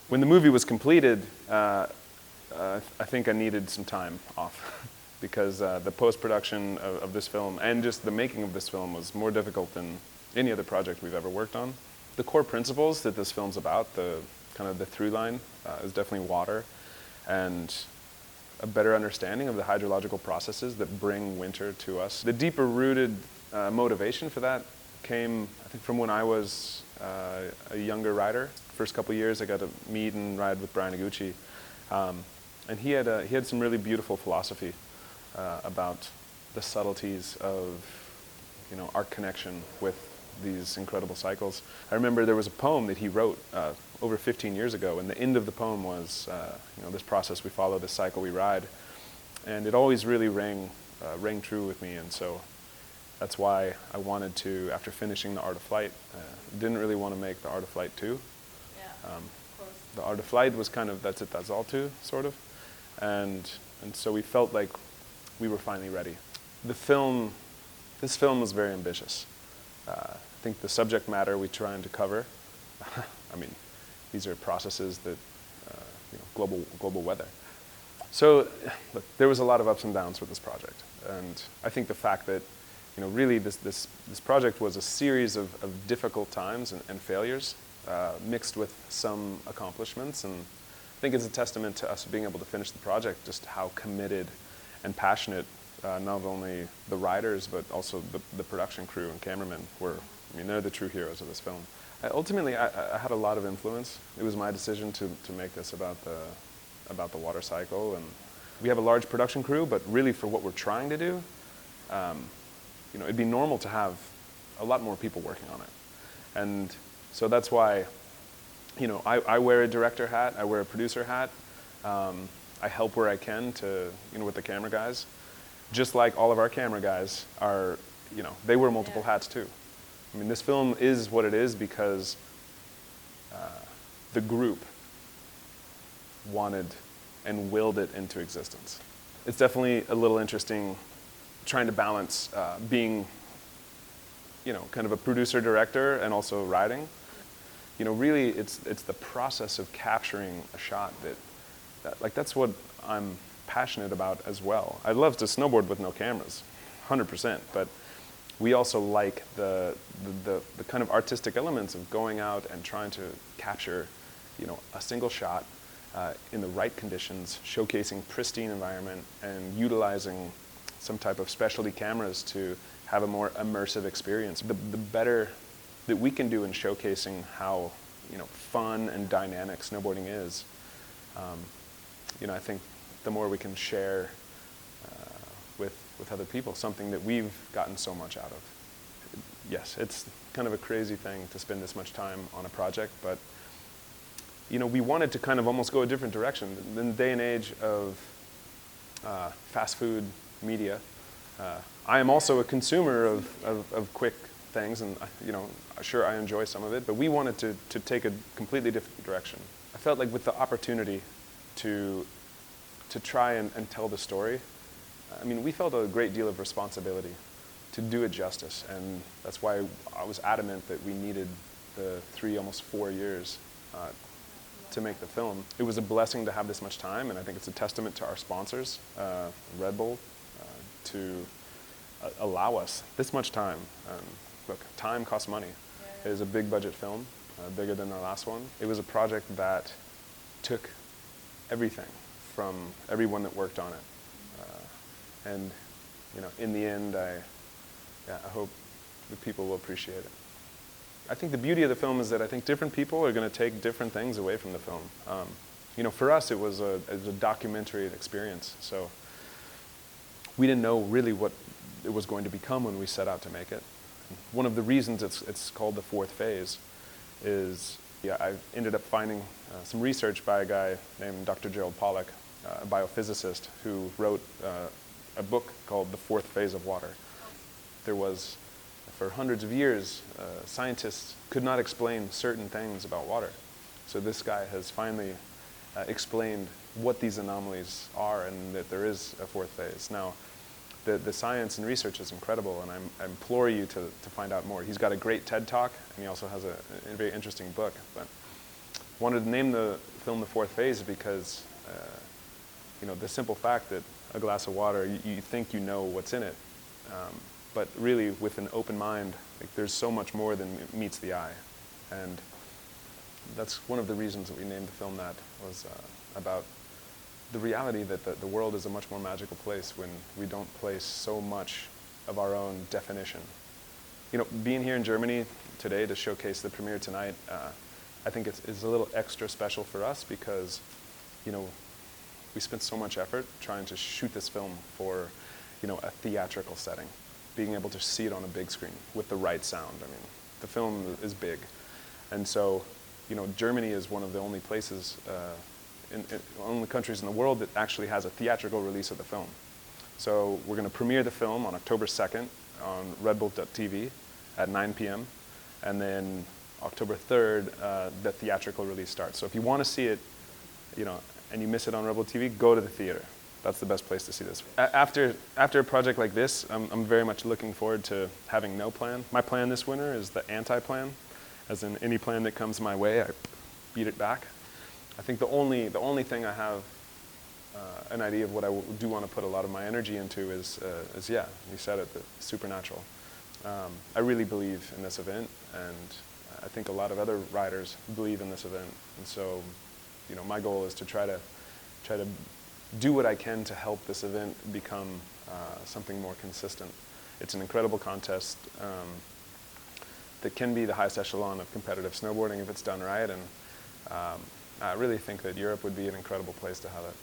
When the movie was completed, I think I needed some time off because the post-production of this film and just the making of this film was more difficult than any other project we've ever worked on. The core principles that this film's about, the kind of the through line, is definitely water and a better understanding of the hydrological processes that bring winter to us. The deeper rooted motivation for that came, I think, from when I was a younger rider. First couple years I got to meet and ride with Brian Iguchi. And he had some really beautiful philosophy about the subtleties of, you know, our connection with these incredible cycles. I remember there was a poem that he wrote over 15 years ago, and the end of the poem was, you know, this process we follow, this cycle we ride, and it always really rang true with me. And so that's why I wanted to, after finishing The Art of Flight, didn't really want to make The Art of Flight 2. Yeah, of course. The Art of Flight was kind of that's it, that's all 2, sort of. And so we felt like we were finally ready. This film was very ambitious. I think the subject matter we're trying to cover, I mean, these are processes that, you know, global weather. So, look, there was a lot of ups and downs with this project. And I think the fact that, you know, really this project was a series of difficult times and failures, mixed with some accomplishments. And I think it's a testament to us being able to finish the project, just how committed and passionate not only the riders, but also the production crew and cameramen were. I mean, they're the true heroes of this film. Ultimately, I had a lot of influence. It was my decision to make this about the water cycle. And we have a large production crew, but really for what we're trying to do, you know, it'd be normal to have a lot more people working on it. And so that's why, you know, I wear a director hat, I wear a producer hat. I help where I can to, you know, with the camera guys. Just like all of our camera guys are, you know, they wear multiple hats too. I mean, this film is what it is because the group wanted and willed it into existence. It's definitely a little interesting trying to balance being, you know, kind of a producer-director and also riding. You know, really, it's the process of capturing a shot that that's what I'm passionate about as well. I'd love to snowboard with no cameras, 100%, but we also like the kind of artistic elements of going out and trying to capture, you know, a single shot in the right conditions, showcasing pristine environment and utilizing some type of specialty cameras to have a more immersive experience. The better that we can do in showcasing how, you know, fun and dynamic snowboarding is, you know, I think the more we can share with other people, something that we've gotten so much out of. Yes, it's kind of a crazy thing to spend this much time on a project, but, you know, we wanted to kind of almost go a different direction. In the day and age of fast food media, I am also a consumer of quick things, and, you know, sure, I enjoy some of it, but we wanted to take a completely different direction. I felt like with the opportunity to try and tell the story, I mean, we felt a great deal of responsibility to do it justice, and that's why I was adamant that we needed the 3, almost 4 years to make the film. It was a blessing to have this much time, and I think it's a testament to our sponsors, Red Bull, to allow us this much time. Look, time costs money. It is a big budget film, bigger than our last one. It was a project that took everything from everyone that worked on it. And, you know, in the end, I hope the people will appreciate it. I think the beauty of the film is that I think different people are going to take different things away from the film. You know, for us, it was a documentary experience. So we didn't know really what it was going to become when we set out to make it. One of the reasons it's called the fourth phase is, I ended up finding some research by a guy named Dr. Gerald Pollack, a biophysicist, who wrote a book called The Fourth Phase of Water. There was, for hundreds of years, scientists could not explain certain things about water. So this guy has finally explained what these anomalies are and that there is a fourth phase. Now, the science and research is incredible, and I implore you to find out more. He's got a great TED Talk, and he also has a very interesting book. But wanted to name the film The Fourth Phase because, the simple fact that a glass of water, you think you know what's in it, but really with an open mind, like, there's so much more than meets the eye. And that's one of the reasons that we named the film that, was about the reality that the world is a much more magical place when we don't place so much of our own definition. Being here in Germany today to showcase the premiere tonight, I think it's a little extra special for us because, we spent so much effort trying to shoot this film for, a theatrical setting, being able to see it on a big screen with the right sound. I mean, the film is big. And so, Germany is one of the only places, only countries in the world that actually has a theatrical release of the film. So we're going to premiere the film on October 2nd on redbull.tv at 9 p.m. And then October 3rd, the theatrical release starts. So if you want to see it, and you miss it on Red Bull TV, go to the theater. That's the best place to see this. After a project like this, I'm very much looking forward to having no plan. My plan this winter is the anti-plan, as in any plan that comes my way, I beat it back. I think the only thing I have an idea of what I do want to put a lot of my energy into is yeah, you said it, the supernatural. I really believe in this event, and I think a lot of other riders believe in this event. And so, my goal is to try to do what I can to help this event become something more consistent. It's an incredible contest that can be the highest echelon of competitive snowboarding if it's done right, and I really think that Europe would be an incredible place to have it.